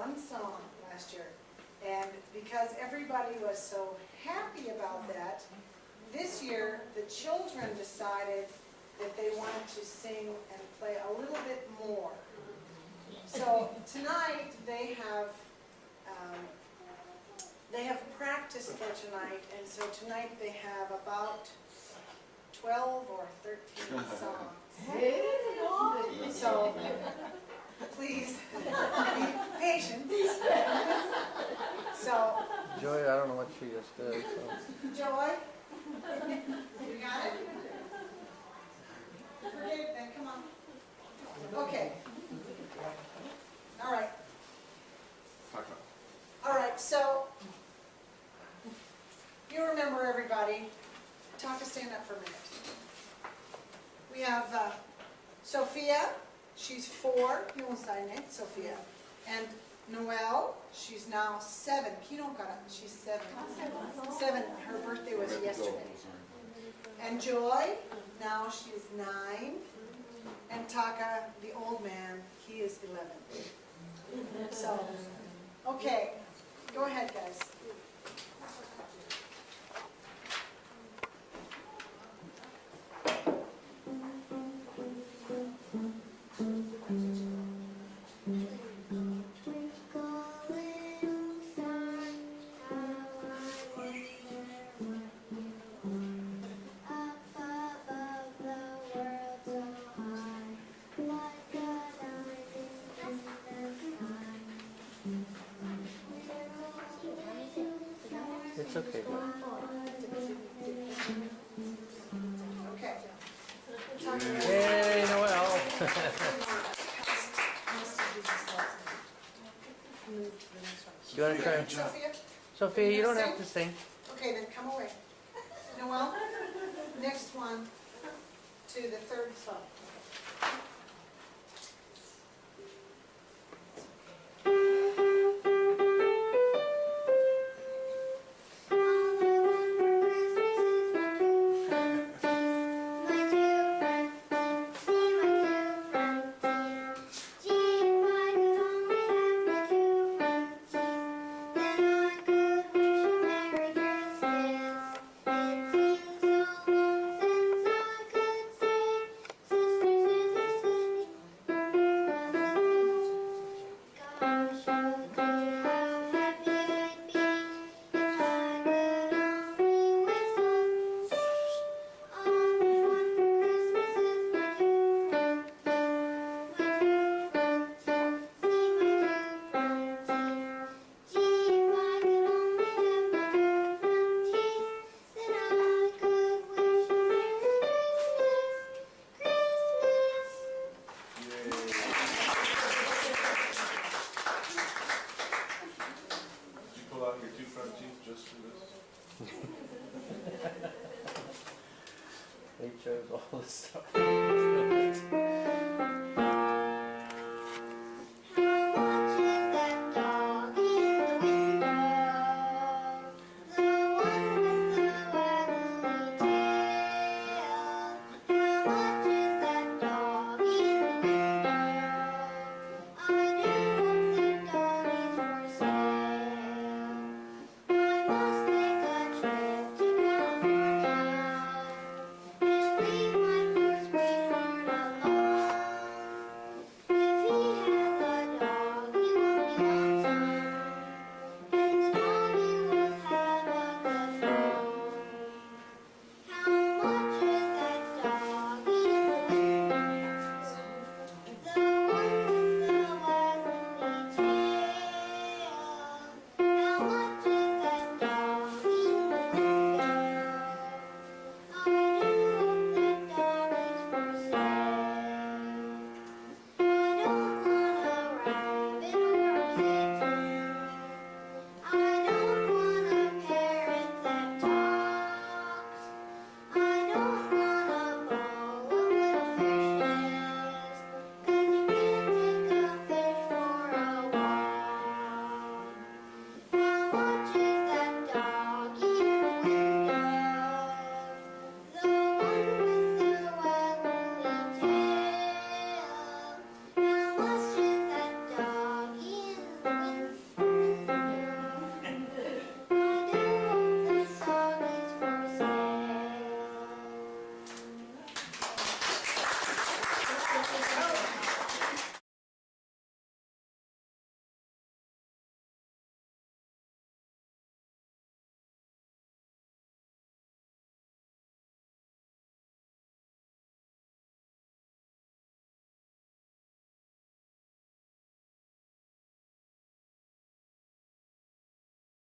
one song last year. And because everybody was so happy about that, this year the children decided that they wanted to sing and play a little bit more. So tonight they have practice for tonight, and so tonight they have about 12 or 13 songs. So please be patient. So, Joy, I don't know what she just did. So. Joy, you got it? Forget it then, come on. Okay. All right. All right, so you remember everybody. Taka, stand up for a minute. We have Sophia, she's 4, you won't sign it, Sophia. And Noelle, she's now 7. Kinokara, she's 7. 7, her birthday was yesterday. And Joy, now she's 9. And Taka, the old man, he is 11. So, okay, go ahead, guys. It's okay, Joy. Okay. Yay, Noel. You want to try? Sophia? Sophia, you don't have to sing. Okay, then come away. Noelle, next one to the third song. They chose all this stuff.